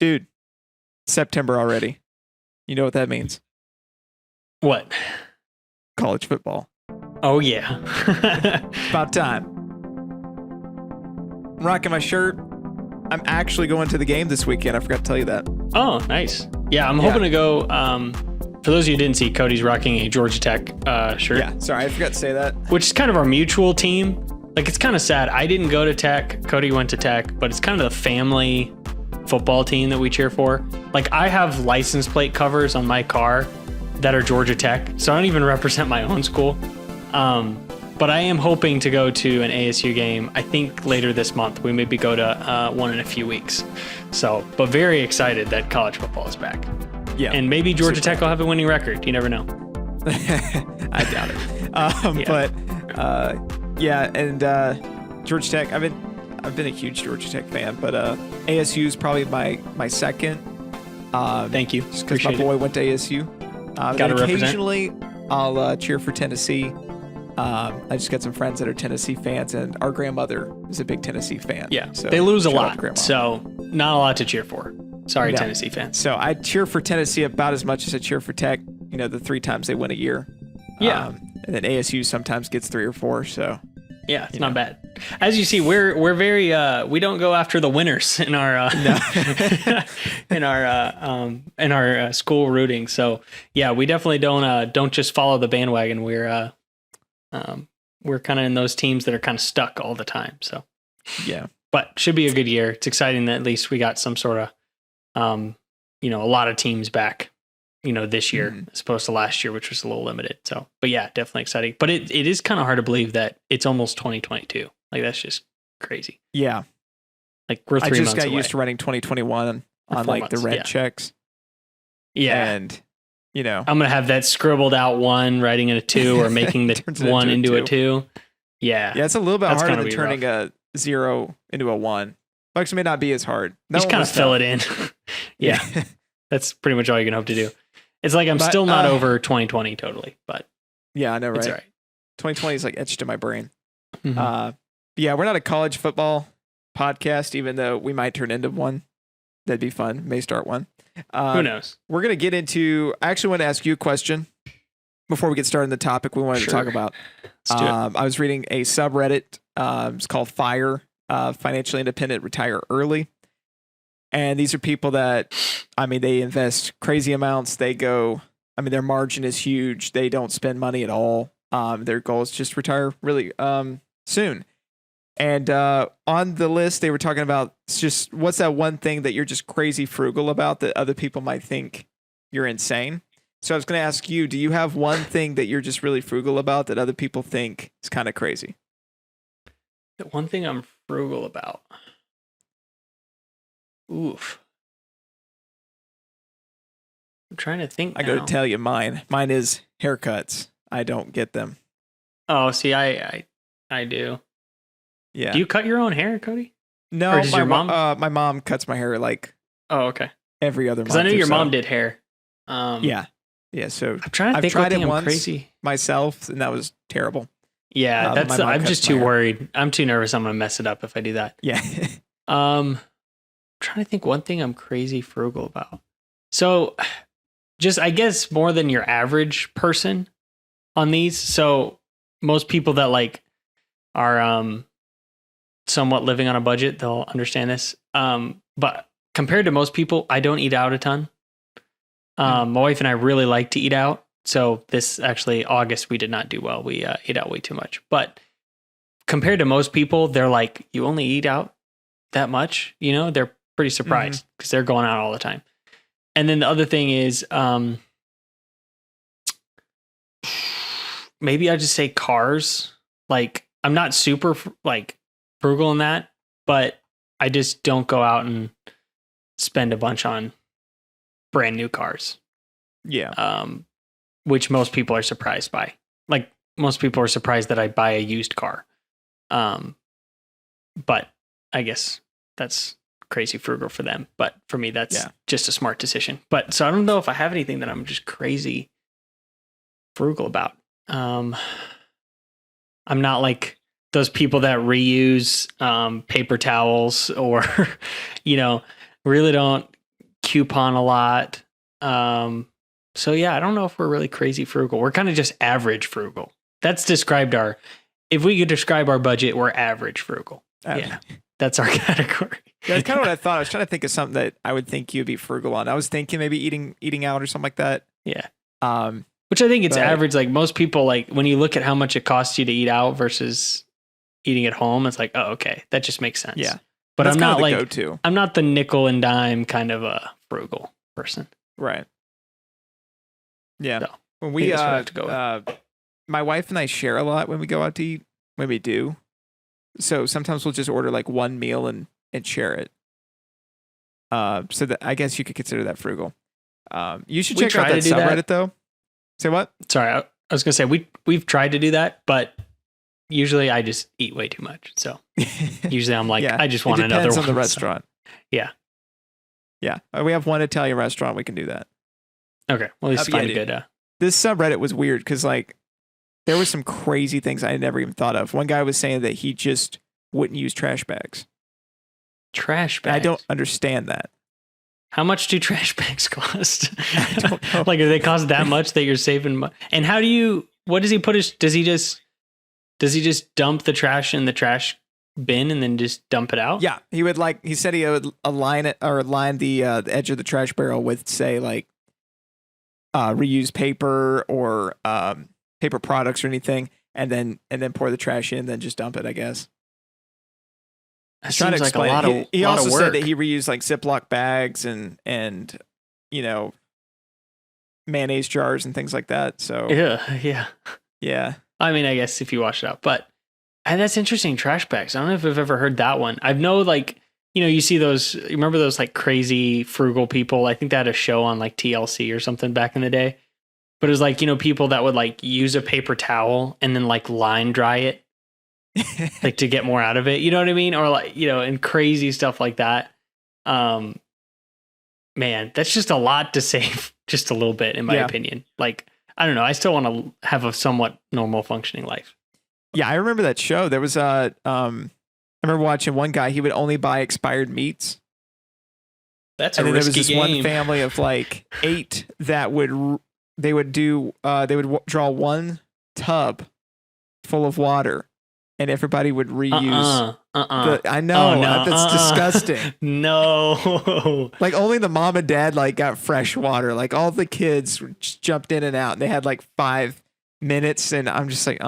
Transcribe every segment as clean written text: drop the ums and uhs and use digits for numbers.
Dude, September already. You know what that means? What? College football. Oh, yeah. It's about time. I'm rocking my shirt. I'm actually going to the game this weekend. I forgot to tell you that. Oh, nice. Yeah, I'm hoping to go. For those of you who didn't see, Cody's rocking a Georgia Tech shirt. Yeah, sorry, I forgot to say that. Which is kind of our mutual team. Like, it's kind of sad. I didn't go to Tech. Cody went to Tech, but it's kind of the family football team that we cheer for. Like, I have license plate covers on my car that are Georgia Tech, so I don't even represent my own school. But I am hoping to go to an ASU game, I think later this month. We maybe go to one in a few weeks. So, but very excited that college football is back. Yeah. And maybe Georgia Tech will have a winning record. You never know. I doubt it. But yeah, and Georgia Tech, I've been a huge Georgia Tech fan, but ASU is probably my second. Thank you. Just because my boy went to ASU. Gotta represent. Occasionally, I'll cheer for Tennessee. I just got some friends that are Tennessee fans, and our grandmother is a big Tennessee fan. Yeah, so they lose a shout out lot, to Grandma. so not a lot to cheer for. Sorry, No. Tennessee fans. So I cheer for Tennessee about as much as I cheer for Tech. You know, the 3 times they win a year. Yeah. And then ASU sometimes gets 3 or 4. So Yeah, it's not bad. As you see, we're very we don't go after the winners in our in our school rooting. So yeah, we definitely don't just follow the bandwagon. We're kind of in those teams that are kind of stuck all the time. So yeah, but should be a good year. It's exciting that at least we got some sort of a lot of teams back. This year as opposed to last year, which was a little limited. So, but yeah, definitely exciting. But it is kind of hard to believe that it's almost 2022. Like, that's just crazy. Yeah. Like, we're 3 I just months got away. used to running 2021 on like months, the red yeah. checks. Yeah. And, I'm going to have that scribbled out 1, writing it a 2, or making the Turns it 1 into into a a 2. Yeah. yeah, it's a little bit That's harder gonna than be turning a 0 into a 1. Actually, may not be as hard. You just kind of fill it in. Yeah. That's pretty much all you can hope to do. It's like I'm still not over 2020 totally, but yeah, I know, right? It's all right. 2020 is like etched in my brain. Mhm. Yeah, we're not a college football podcast, even though we might turn into one. That'd be fun. May start one. Who knows? We're going to get into, I actually want to ask you a question before we get started on the topic we wanted to talk about. Let's do it. I was reading a subreddit. It's called FIRE, Financially Independent Retire Early. And these are people that, they invest crazy amounts. They go, their margin is huge. They don't spend money at all. Their goal is just retire really soon. And on the list, they were talking about just what's that one thing that you're just crazy frugal about that other people might think you're insane. So I was going to ask you, do you have one thing that you're just really frugal about that other people think is kind of crazy? The one thing I'm frugal about. Oof. I'm trying to think I now. got to tell you mine. Mine is haircuts. I don't get them. Oh, see, I do. Yeah. Do you cut your own hair, Cody? No, or does your mom? My mom cuts my hair like Oh, okay. every other month. Because I knew or your so. mom did hair. Yeah. So I'm trying to I've think tried what thing it I'm once crazy. myself, and that was terrible. Yeah, my mom I'm cuts just my too hair. worried. I'm too nervous. I'm gonna mess it up if I do that. Yeah. Trying to think one thing I'm crazy frugal about. So, just I guess more than your average person on these. So most people that like are somewhat living on a budget, they'll understand this. But compared to most people, I don't eat out a ton. My wife and I really like to eat out. So this actually August we did not do well. We ate out way too much. But compared to most people, they're like, you only eat out that much? They're pretty surprised because they're going out all the time. And then the other thing is maybe I just say cars. Like, I'm not super frugal in that, but I just don't go out and spend a bunch on brand new cars. Yeah. Which most people are surprised by. Like, most people are surprised that I buy a used car. But I guess that's crazy frugal for them. But for me, that's just a smart decision. But so I don't know if I have anything that I'm just crazy frugal about. I'm not like those people that reuse paper towels or, really don't coupon a lot. So yeah, I don't know if we're really crazy frugal. We're kind of just average frugal. That's described if we could describe our budget, we're average frugal. Yeah, that's our category. Yeah, that's kind of what I thought. I was trying to think of something that I would think you'd be frugal on. I was thinking maybe eating out or something like that. Yeah. Which I think it's average. Like most people, like when you look at how much it costs you to eat out versus eating at home, it's like, oh, okay, that just makes sense. Yeah. But that's I'm not like go-to. I'm not the nickel and dime kind of a frugal person. Right. Yeah. So, when we my wife and I share a lot when we go out to eat. When we do, so sometimes we'll just order like one meal and share it. So that I guess you could consider that frugal. You should check out that subreddit though. Say what? Sorry, I was gonna say we've tried to do that, but usually I just eat way too much. So usually I'm like, I just want another one. Depends on the restaurant. Yeah. Yeah. We have one Italian restaurant. We can do that. Okay. Well, at least find a good. This subreddit was weird because like there was some crazy things I had never even thought of. One guy was saying that he just wouldn't use trash bags. Trash bags? I don't understand that. How much do trash bags cost? I don't know. Like, do they cost that much that you're saving money? And how do you, what does he put does he just dump the trash in the trash bin and then just dump it out? Yeah. He said he would align the edge of the trash barrel with, say, like, reuse paper or paper products or anything, and then pour the trash in, then just dump it, I guess. That seems like a lot of work. He also said that he reused like Ziploc bags and mayonnaise jars and things like that. So yeah. I mean, I guess if you wash it out, but that's interesting. Trash bags. I don't know if I've ever heard that one. I know, like, you see those. You remember those like crazy frugal people? I think they had a show on like TLC or something back in the day. But it was like, people that would like use a paper towel and then like line dry it, like to get more out of it. You know what I mean? Or like, and crazy stuff like that. Man, that's just a lot to save just a little bit, in my opinion. Like, I don't know. I still want to have a somewhat normal functioning life. Yeah, I remember that show. There was I remember watching one guy, he would only buy expired meats. That's a risky game. There was this one family of like 8 that would draw one tub full of water, and everybody would reuse. I know, that's disgusting. No, like only the mom and dad like got fresh water. Like all the kids just jumped in and out, and they had like 5 minutes, and I'm just like,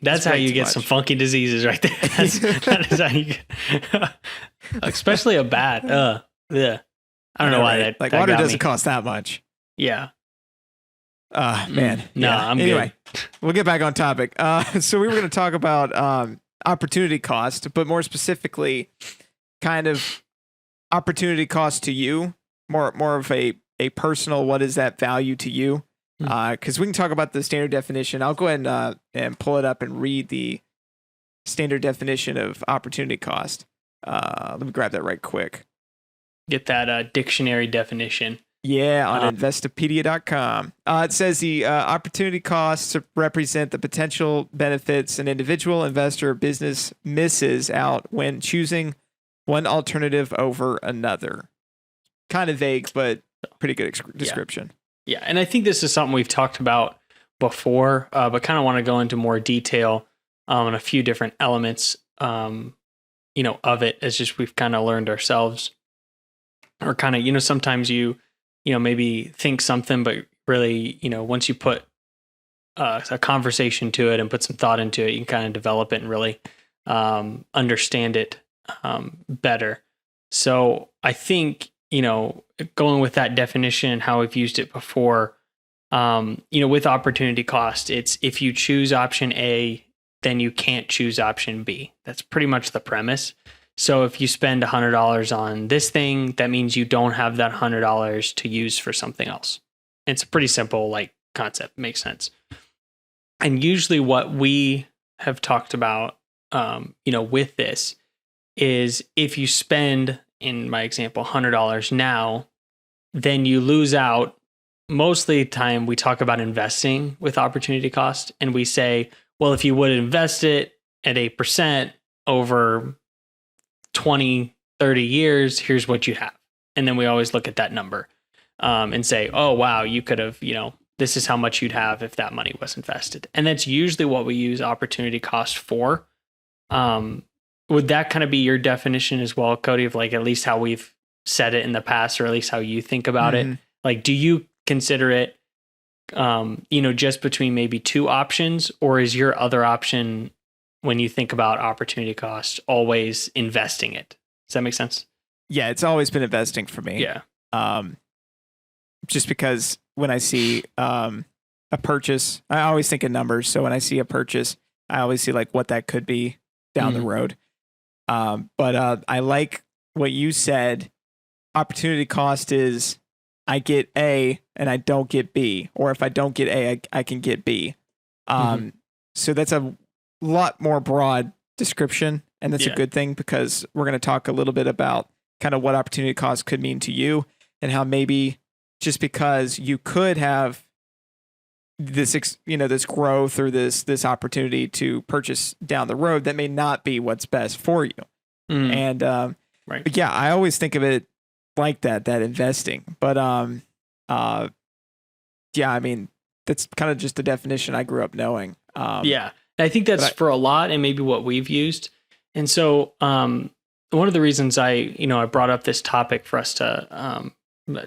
That's how you get some funky diseases right there. That is how you get, especially a bat. Yeah, I don't know why that. Like that water got doesn't me. cost that much. Yeah. Man. No, yeah. I'm anyway, good. We'll get back on topic. So we were going to talk about opportunity cost, but more specifically, kind of opportunity cost to you, more of a personal. What is that value to you? Because we can talk about the standard definition. I'll go ahead and pull it up and read the standard definition of opportunity cost. Let me grab that right quick. Get that dictionary definition. Yeah, on Investopedia.com. It says the opportunity costs represent the potential benefits an individual, investor, or business misses out when choosing one alternative over another. Kind of vague, but pretty good description. Yeah, and I think this is something we've talked about before, but kind of want to go into more detail on a few different elements, of it, as just we've kind of learned ourselves. Or kind of, sometimes you maybe think something, but really, once you put a conversation to it and put some thought into it, you can kind of develop it and really understand it better. So I think, going with that definition, how we've used it before, with opportunity cost, it's if you choose option A, then you can't choose option B. That's pretty much the premise. So if you spend $100 on this thing, that means you don't have that $100 to use for something else. It's a pretty simple concept. Makes sense. And usually what we have talked about, with this is if you spend, in my example, $100 now, then you lose out. Most of the time we talk about investing with opportunity cost, and we say, well, if you would invest it at 8% over 20, 30 years, here's what you have. And then we always look at that number and say, oh, wow, you could have, this is how much you'd have if that money was invested. And that's usually what we use opportunity cost for. Would that kind of be your definition as well, Cody, of like at least how we've said it in the past, or at least how you think about it? Like, do you consider it, just between maybe two options, or is your other option when you think about opportunity cost always investing it? Does that make sense? Yeah, it's always been investing for me. Yeah. Just because when I see a purchase, I always think in numbers. So when I see a purchase, I always see like what that could be down the road. But I like what you said. Opportunity cost is I get A and I don't get B, or if I don't get A, I can get B. So that's a lot more broad description, and that's a good thing, because we're going to talk a little bit about kind of what opportunity cost could mean to you, and how maybe just because you could have this, this growth or this opportunity to purchase down the road, that may not be what's best for you. And right. But yeah, I always think of it like that investing. But yeah, I mean, that's kind of just the definition I grew up knowing. Yeah, I think that's for a lot, and maybe what we've used. And so one of the reasons I brought up this topic for us to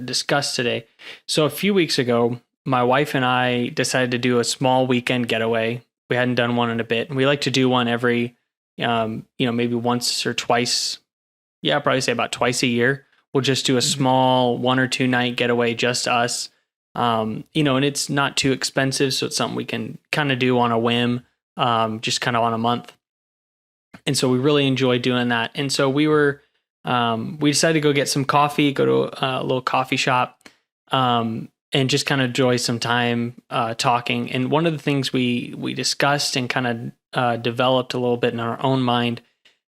discuss today. So a few weeks ago, my wife and I decided to do a small weekend getaway. We hadn't done one in a bit, and we like to do one every, maybe once or twice. Yeah, I'd probably say about twice a year. We'll just do a small 1 or 2 night getaway, just us. And it's not too expensive, so it's something we can kind of do on a whim, just kind of on a month. And so we really enjoyed doing that. And so we decided to go get some coffee, go to a little coffee shop, and just kind of enjoy some time talking. And one of the things we discussed and kind of developed a little bit in our own mind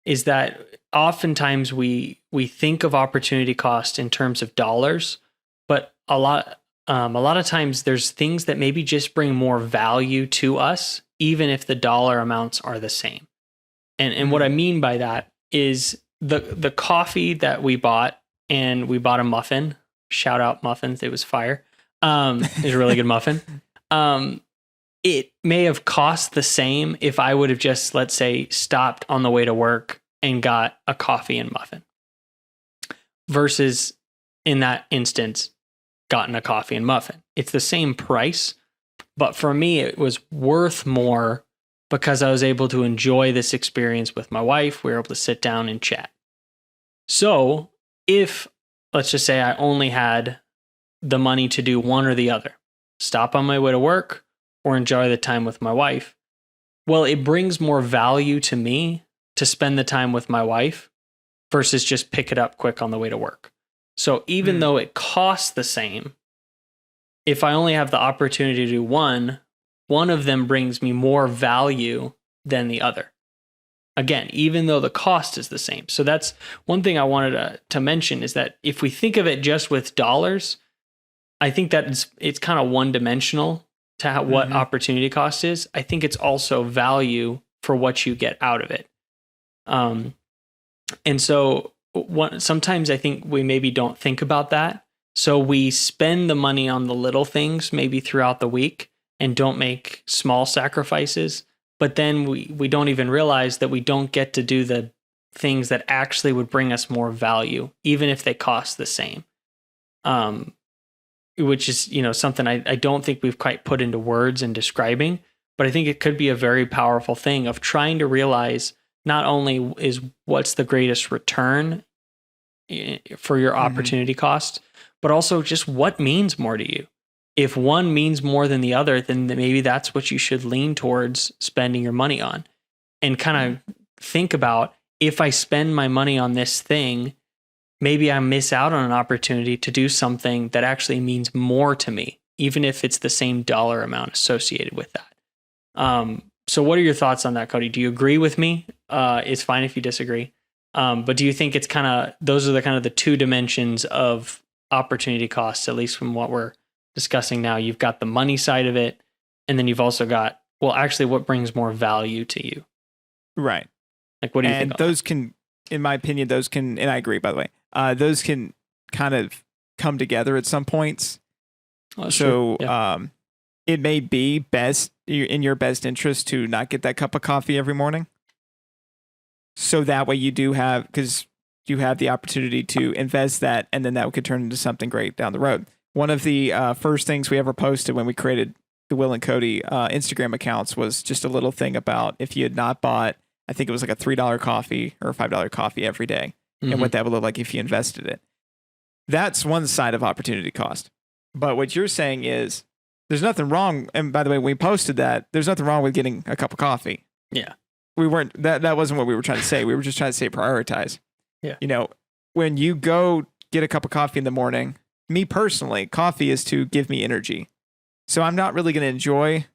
is that oftentimes we think of opportunity cost in terms of dollars, but a lot of times there's things that maybe just bring more value to us, even if the dollar amounts are the same. And what I mean by that is the coffee that we bought, and we bought a muffin. Shout out muffins. It was fire. It was a really good muffin. It may have cost the same if I would have just, let's say, stopped on the way to work and got a coffee and muffin, versus in that instance, gotten a coffee and muffin. It's the same price, but for me, it was worth more because I was able to enjoy this experience with my wife. We were able to sit down and chat. So if, let's just say, I only had the money to do one or the other, stop on my way to work or enjoy the time with my wife, well, it brings more value to me to spend the time with my wife versus just pick it up quick on the way to work. So even though it costs the same, if I only have the opportunity to do one of them brings me more value than the other. Again, even though the cost is the same. So that's one thing I wanted to mention, is that if we think of it just with dollars, I think that it's kind of one-dimensional to what opportunity cost is. I think it's also value for what you get out of it. And so sometimes I think we maybe don't think about that. So we spend the money on the little things maybe throughout the week and don't make small sacrifices. But then we don't even realize that we don't get to do the things that actually would bring us more value, even if they cost the same. Which is, something I don't think we've quite put into words in describing, but I think it could be a very powerful thing of trying to realize not only is what's the greatest return for your opportunity cost, but also just what means more to you. If one means more than the other, then maybe that's what you should lean towards spending your money on, and kind of think about, if I spend my money on this thing, maybe I miss out on an opportunity to do something that actually means more to me, even if it's the same dollar amount associated with that. So what are your thoughts on that, Cody? Do you agree with me? It's fine if you disagree. But do you think it's those are the two dimensions of opportunity costs, at least from what we're discussing now? You've got the money side of it, and then you've also got, well, actually, what brings more value to you? Right. Like, what do you think? And those can, in my opinion, and I agree, by the way, those can kind of come together at some points. Oh, that's So true. Yeah. it may be in your best interest to not get that cup of coffee every morning. So that way you do have, because you have the opportunity to invest that, and then that could turn into something great down the road. One of the first things we ever posted when we created the Will and Cody Instagram accounts was just a little thing about if you had not bought, I think it was like a $3 coffee or a $5 coffee every day, and what that would look like if you invested it. That's one side of opportunity cost. But what you're saying is there's nothing wrong. And by the way, when we posted that, there's nothing wrong with getting a cup of coffee. Yeah. We weren't, that wasn't what we were trying to say. We were just trying to say prioritize. Yeah. You know, when you go get a cup of coffee in the morning, me personally, coffee is to give me energy. So I'm not really going to enjoy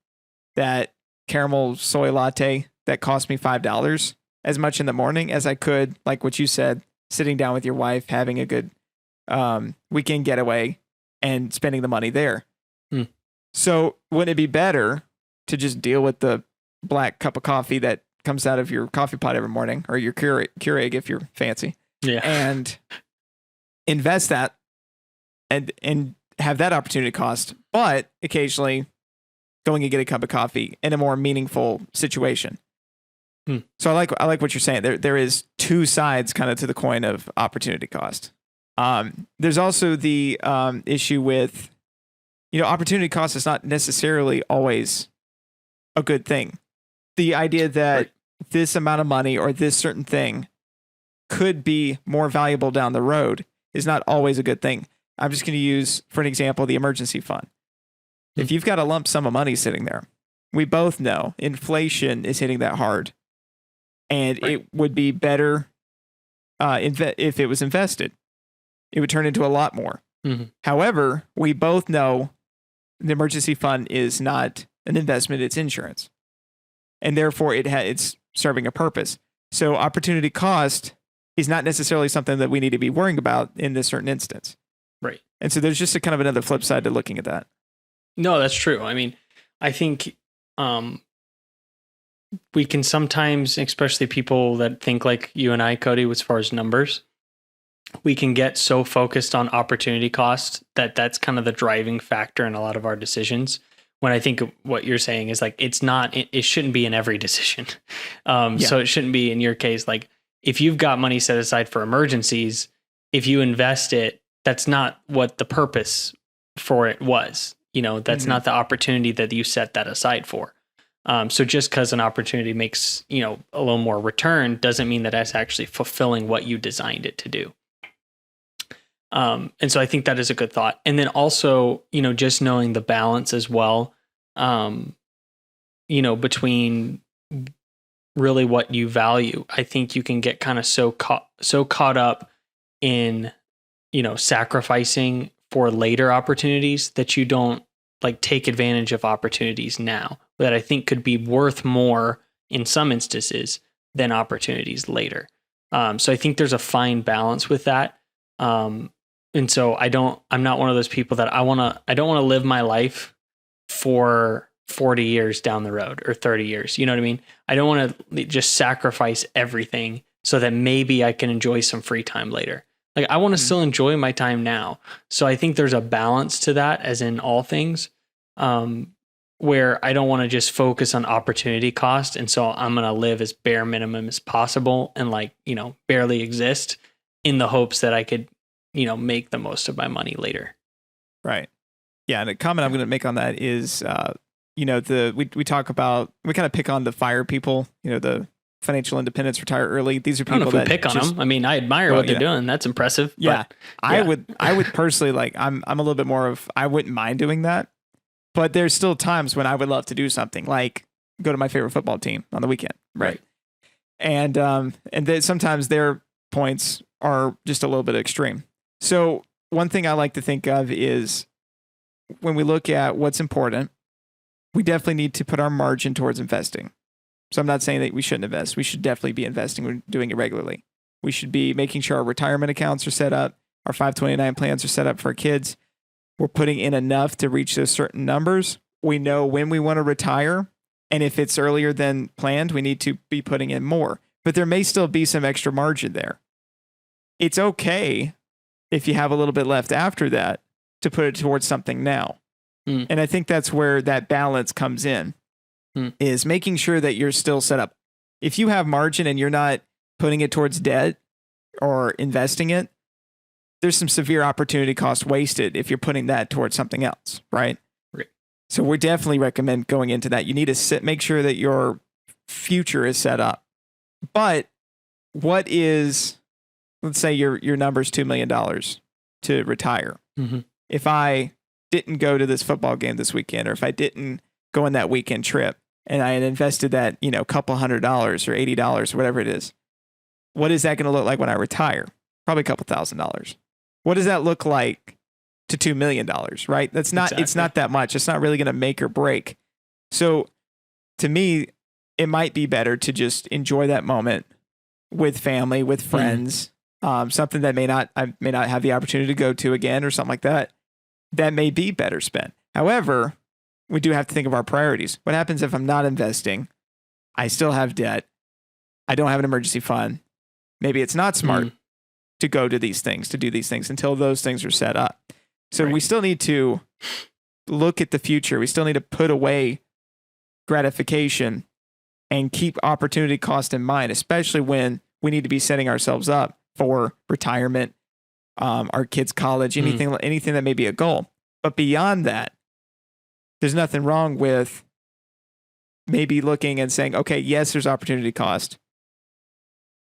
that caramel soy latte that cost me $5 as much in the morning as I could, like what you said, sitting down with your wife, having a good weekend getaway and spending the money there. So wouldn't it be better to just deal with the black cup of coffee that comes out of your coffee pot every morning, or your Keurig if you're fancy, and invest that and have that opportunity cost, but occasionally going and get a cup of coffee in a more meaningful situation. So I like what you're saying. There is two sides kind of to the coin of opportunity cost. There's also the issue with, opportunity cost is not necessarily always a good thing. The idea that this amount of money or this certain thing could be more valuable down the road is not always a good thing. I'm just going to use, for an example, the emergency fund. If you've got a lump sum of money sitting there, we both know inflation is hitting that hard. And it would be better if it was invested. It would turn into a lot more. However, we both know the emergency fund is not an investment, it's insurance. And therefore, it's serving a purpose. So opportunity cost is not necessarily something that we need to be worrying about in this certain instance. Right. And so there's just a kind of another flip side to looking at that. No, that's true. I mean, I think we can sometimes, especially people that think like you and I, Cody, as far as numbers, we can get so focused on opportunity cost that's kind of the driving factor in a lot of our decisions. When I think what you're saying is like, it shouldn't be in every decision. So it shouldn't be in your case. Like if you've got money set aside for emergencies, if you invest it, that's not what the purpose for it was. That's not the opportunity that you set that aside for. So just because an opportunity makes, a little more return doesn't mean that that's actually fulfilling what you designed it to do. And so I think that is a good thought. And then also, just knowing the balance as well, between really what you value. I think you can get kind of so caught up in, sacrificing for later opportunities that you don't like take advantage of opportunities now that I think could be worth more in some instances than opportunities later. So I think there's a fine balance with that. And so I'm not one of those people that I don't want to live my life for 40 years down the road or 30 years. You know what I mean? I don't want to just sacrifice everything so that maybe I can enjoy some free time later. Like I want to still enjoy my time now. So I think there's a balance to that, as in all things, where I don't want to just focus on opportunity cost. And so I'm going to live as bare minimum as possible and barely exist in the hopes that I could, make the most of my money later. Right. Yeah. And a comment I'm going to make on that is, we talk about, we kind of pick on the FIRE people, the financial independence, retire early. These are people I don't know if that we pick on them. I mean, I admire what they're doing. That's impressive. Yeah. But, I would personally I'm a little bit more of, I wouldn't mind doing that, but there's still times when I would love to do something like go to my favorite football team on the weekend. Right. And then sometimes their points are just a little bit extreme. So one thing I like to think of is when we look at what's important, we definitely need to put our margin towards investing. So I'm not saying that we shouldn't invest. We should definitely be investing. We're doing it regularly. We should be making sure our retirement accounts are set up. Our 529 plans are set up for our kids. We're putting in enough to reach those certain numbers. We know when we want to retire. And if it's earlier than planned, we need to be putting in more. But there may still be some extra margin there. It's okay if you have a little bit left after that, to put it towards something now. Mm. And I think that's where that balance comes in, is making sure that you're still set up. If you have margin and you're not putting it towards debt or investing it, there's some severe opportunity cost wasted if you're putting that towards something else, right? Right. So we definitely recommend going into that. You need to make sure that your future is set up. But what is, let's say your number's $2 million to retire. Mm-hmm. If I didn't go to this football game this weekend, or if I didn't go on that weekend trip and I had invested that, couple $100 or $80 or whatever it is, what is that going to look like when I retire? Probably a couple $1,000s. What does that look like to $2 million, right? That's not, Exactly. It's not that much. It's not really going to make or break. So to me, it might be better to just enjoy that moment with family, with friends, something that I may not have the opportunity to go to again or something like that. That may be better spent. However, we do have to think of our priorities. What happens if I'm not investing? I still have debt. I don't have an emergency fund. Maybe it's not smart to go to these things, to do these things until those things are set up. So we still need to look at the future. We still need to put away gratification and keep opportunity cost in mind, especially when we need to be setting ourselves up for retirement, our kids' college, anything that may be a goal. But beyond that, there's nothing wrong with maybe looking and saying, okay, yes, there's opportunity cost.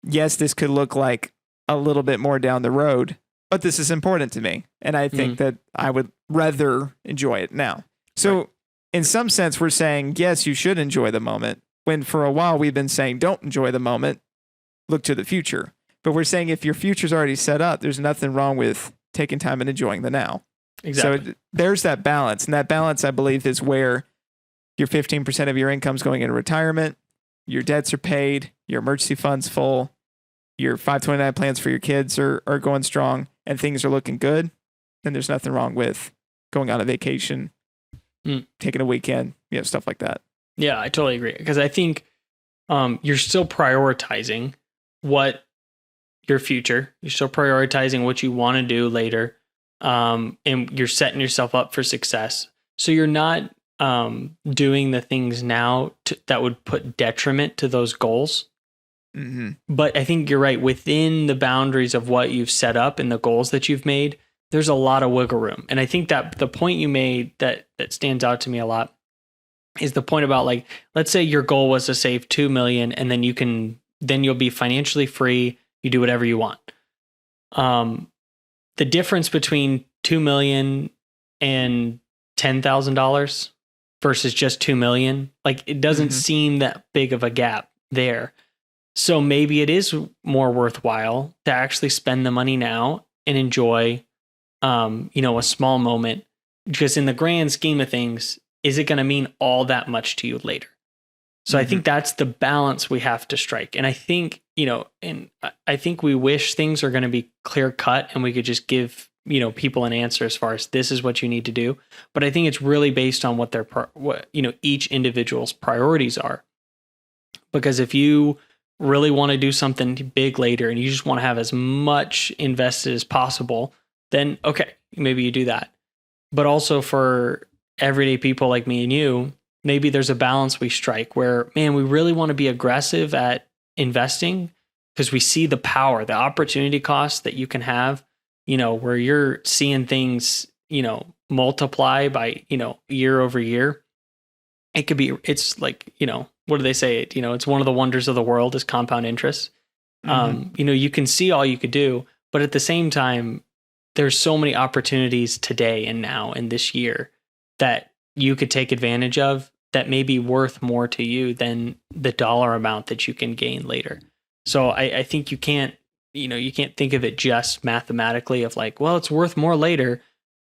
Yes, this could look like a little bit more down the road, but this is important to me. And I think that I would rather enjoy it now. So in some sense, we're saying, yes, you should enjoy the moment, when for a while we've been saying, don't enjoy the moment, look to the future. But we're saying if your future's already set up, there's nothing wrong with taking time and enjoying the now. Exactly. So there's that balance. And that balance, I believe, is where your 15% of your income's going into retirement, your debts are paid, your emergency fund's full, your 529 plans for your kids are going strong, and things are looking good. Then there's nothing wrong with going on a vacation, taking a weekend, stuff like that. Yeah, I totally agree. Because I think you're still prioritizing what your future, you're still prioritizing what you want to do later, and you're setting yourself up for success. So you're not doing the things now that would put detriment to those goals. Mm-hmm. But I think you're right. Within the boundaries of what you've set up and the goals that you've made, there's a lot of wiggle room. And I think that the point you made that stands out to me a lot is the point about, like, let's say your goal was to save 2 million, and then you'll be financially free. You do whatever you want. The difference between 2 million and $10,000 versus just 2 million, like, it doesn't seem that big of a gap there. So maybe it is more worthwhile to actually spend the money now and enjoy, a small moment, because in the grand scheme of things, is it going to mean all that much to you later? So I think that's the balance we have to strike. And I think, I think we wish things are going to be clear cut and we could just give, people an answer as far as this is what you need to do. But I think it's really based on what each individual's priorities are. Because if you really want to do something big later and you just want to have as much invested as possible, then okay, maybe you do that. But also for everyday people like me and you, maybe there's a balance we strike where, man, we really want to be aggressive at investing because we see the power, the opportunity cost that you can have, where you're seeing things, multiply by, year over year. It's like, what do they say? It's one of the wonders of the world is compound interest. You can see all you could do, but at the same time, there's so many opportunities today and now and this year that you could take advantage of that may be worth more to you than the dollar amount that you can gain later. So I think you can't think of it just mathematically of like, well, it's worth more later,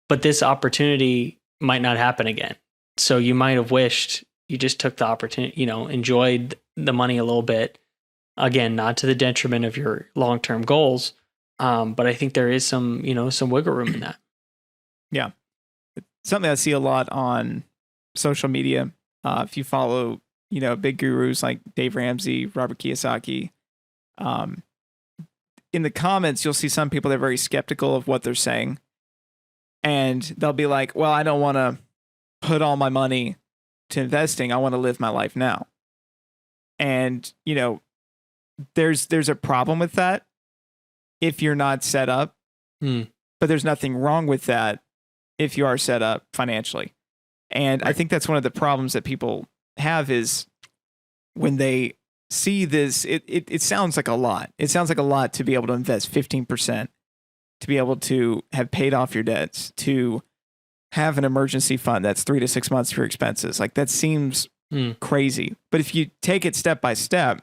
but this opportunity might not happen again. So you might have wished you just took the opportunity, enjoyed the money a little bit. Again, not to the detriment of your long-term goals. But I think there is some wiggle room in that. Yeah. Something I see a lot on social media. If you follow, big gurus like Dave Ramsey, Robert Kiyosaki, in in the comments, you'll see some people that are very skeptical of what they're saying. And they'll be like, well, I don't want to put all my money to investing. I want to live my life now. And, you know, there's a problem with that if you're not set up. But there's nothing wrong with that if you are set up financially. And I think that's one of the problems that people have is when they see this, it sounds like a lot. It sounds like a lot to be able to invest 15%, to be able to have paid off your debts, to have an emergency fund that's 3 to 6 months for your expenses. Like that seems crazy. But if you take it step by step,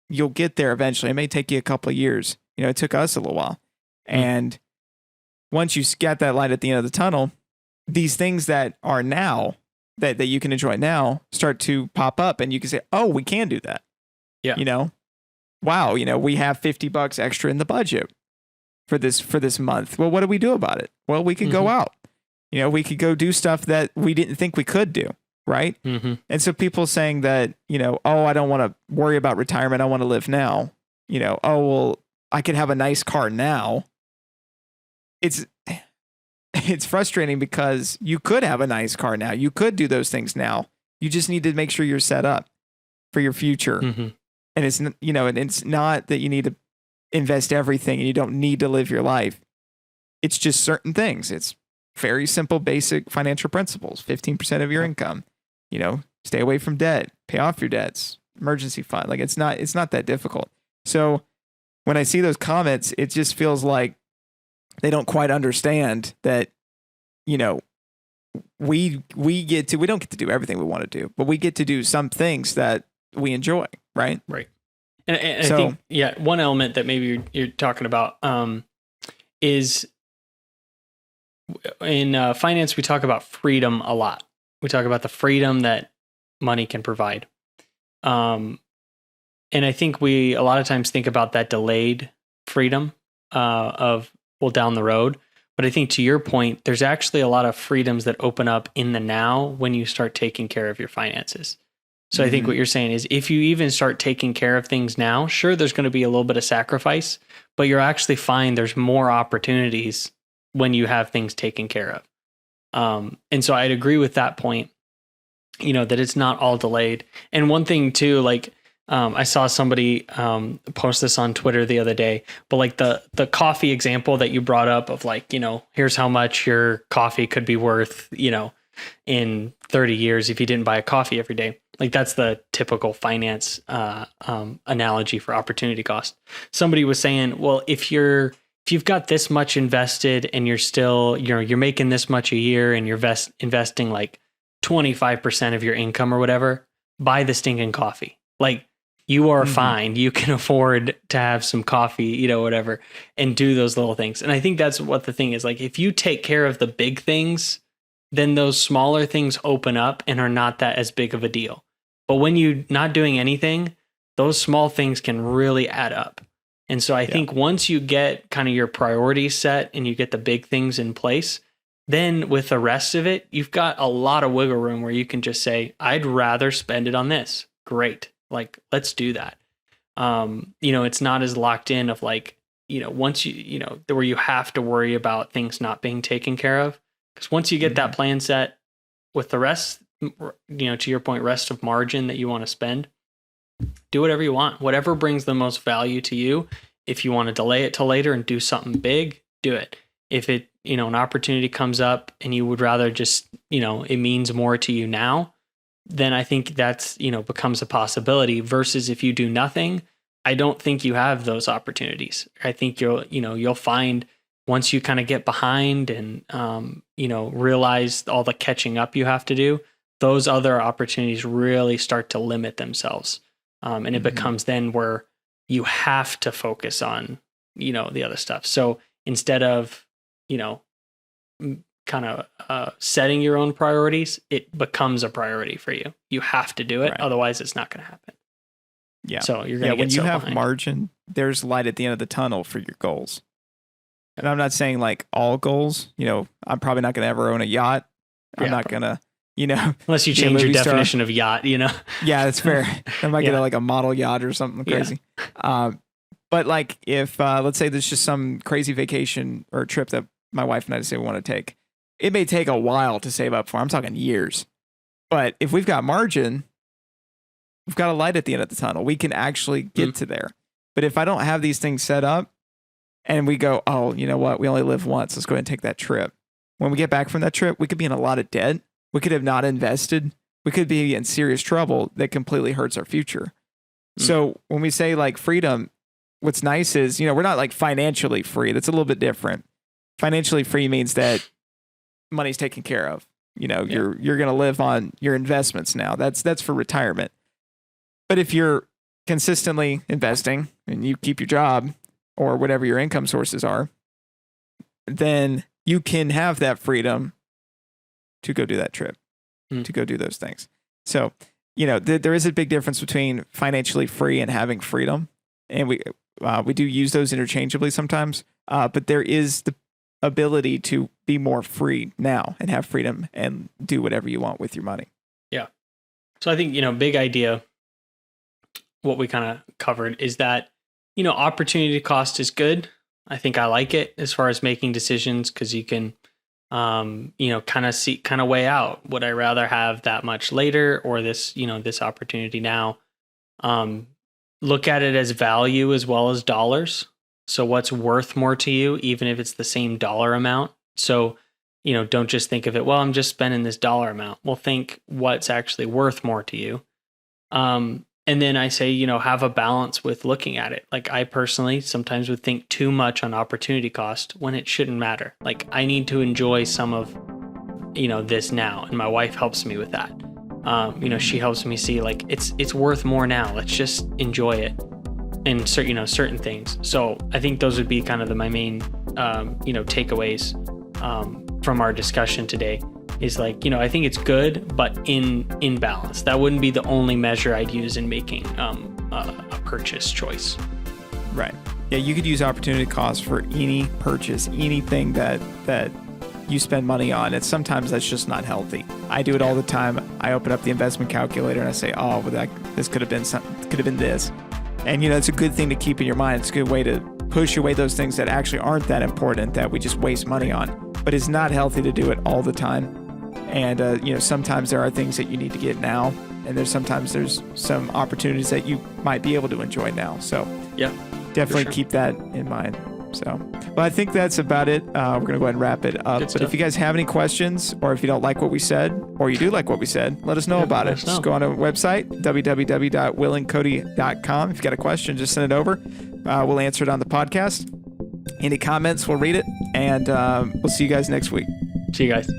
you'll get there eventually. It may take you a couple of years. You know, it took us a little while. And once you get that light at the end of the tunnel, these things that are now that you can enjoy now start to pop up and you can say, oh, we can do that. Yeah. You know, wow, you know, we have $50 extra in the budget for this month. Well, what do we do about it? Well, we could go out. You know, we could go do stuff that we didn't think we could do. Right. And so people saying that, you know, oh, I don't want to worry about retirement. I want to live now. You know, oh, well, I could have a nice car now. It's frustrating because you could have a nice car now. You could do those things now. You just need to make sure you're set up for your future. And it's, you know, and it's not that you need to invest everything and you don't need to live your life. It's just certain things. It's very simple, basic financial principles. 15% of your income, you know, stay away from debt, pay off your debts, emergency fund. Like it's not that difficult. So when I see those comments, it just feels like they don't quite understand that, you know, we don't get to do everything we want to do, but we get to do some things that we enjoy. Right. Right. And so, I think, yeah, one element that maybe you're talking about is in finance, we talk about freedom a lot. We talk about the freedom that money can provide. And I think we a lot of times think about that delayed freedom of, well, down the road. But I think to your point, there's actually a lot of freedoms that open up in the now when you start taking care of your finances. So I think what you're saying is if you even start taking care of things now, sure, there's going to be a little bit of sacrifice, but you'll actually find there's more opportunities when you have things taken care of. And so I'd agree with that point, you know, that it's not all delayed. And one thing too, like I saw somebody post this on Twitter the other day, but like the coffee example that you brought up of like, you know, here's how much your coffee could be worth, you know, in 30 years if you didn't buy a coffee every day. Like that's the typical finance analogy for opportunity cost. Somebody was saying, well, if you've got this much invested and you're still, you know, you're making this much a year and you're investing like 25% of your income or whatever, buy the stinking coffee. Like you are fine. You can afford to have some coffee, you know, whatever, and do those little things. And I think that's what the thing is. Like if you take care of the big things, then those smaller things open up and are not that as big of a deal. But when you're not doing anything, those small things can really add up. And so I think once you get kind of your priorities set and you get the big things in place, then with the rest of it, you've got a lot of wiggle room where you can just say, I'd rather spend it on this. Great. Like, let's do that. You know, it's not as locked in of like, you know, once you know, where you have to worry about things not being taken care of. Because once you get that plan set with the rest, you know, to your point, rest of margin that you want to spend, do whatever you want, whatever brings the most value to you. If you want to delay it till later and do something big, do it. If it, you know, an opportunity comes up and you would rather just, you know, it means more to you now, then I think that's, you know, becomes a possibility versus if you do nothing, I don't think you have those opportunities. I think you'll find once you kind of get behind and, you know, realize all the catching up you have to do, those other opportunities really start to limit themselves. And it becomes then where you have to focus on, you know, the other stuff. So instead of, you know, kind of setting your own priorities, it becomes a priority for you. You have to do it. Right. Otherwise it's not going to happen. Yeah. So you're going to get when you have behind. margin, there's light at the end of the tunnel for your goals. And I'm not saying like all goals, you know, I'm probably not going to ever own a yacht. I'm not going to, you know, unless you change your definition of yacht, you know? Yeah, that's fair. I might get like a model yacht or something crazy. But like if let's say there's just some crazy vacation or trip that my wife and I say we want to take, it may take a while to save up for. I'm talking years. But if we've got margin, we've got a light at the end of the tunnel. We can actually get to there. But if I don't have these things set up and we go, oh, you know what? We only live once. Let's go ahead and take that trip. When we get back from that trip, we could be in a lot of debt. We could have not invested. We could be in serious trouble that completely hurts our future. So when we say like freedom, what's nice is, we're not like financially free. That's a little bit different. Financially free means that money's taken care of. You're going to live on your investments now. That's for retirement. But if you're consistently investing and you keep your job or whatever your income sources are, then you can have that freedom to go do that trip, to go do those things. So, there is a big difference between financially free and having freedom. And we do use those interchangeably sometimes, but there is the ability to be more free now and have freedom and do whatever you want with your money. Yeah. So I think, big idea, what we kind of covered is that, opportunity cost is good. I think I like it as far as making decisions because you can, kind of weigh out, would I rather have that much later or this, this opportunity now? Look at it as value as well as dollars. So what's worth more to you, even if it's the same dollar amount? So, don't just think of it, well, I'm just spending this dollar amount. Well, think what's actually worth more to you. And then I say, have a balance with looking at it. Like I personally sometimes would think too much on opportunity cost when it shouldn't matter. Like I need to enjoy some of, this now. And my wife helps me with that. She helps me see like it's worth more now. Let's just enjoy it. And certain things. So I think those would be kind of my main, takeaways from our discussion today. Is like, I think it's good, but in balance. That wouldn't be the only measure I'd use in making a purchase choice. Right. Yeah, you could use opportunity cost for any purchase, anything that you spend money on. And sometimes that's just not healthy. I do it all the time. I open up the investment calculator and I say, oh, well, this could have been this. And, it's a good thing to keep in your mind. It's a good way to push away those things that actually aren't that important that we just waste money on. But it's not healthy to do it all the time. And, sometimes there are things that you need to get now. And there's some opportunities that you might be able to enjoy now. So yeah, definitely keep that in mind. So, well, I think that's about it. We're going to go ahead and wrap it up. But if you guys have any questions or if you don't like what we said or you do like what we said, let us know about it. Just go on our website, www.willandcody.com. If you got a question, just send it over. We'll answer it on the podcast. Any comments, we'll read it. And we'll see you guys next week. See you guys.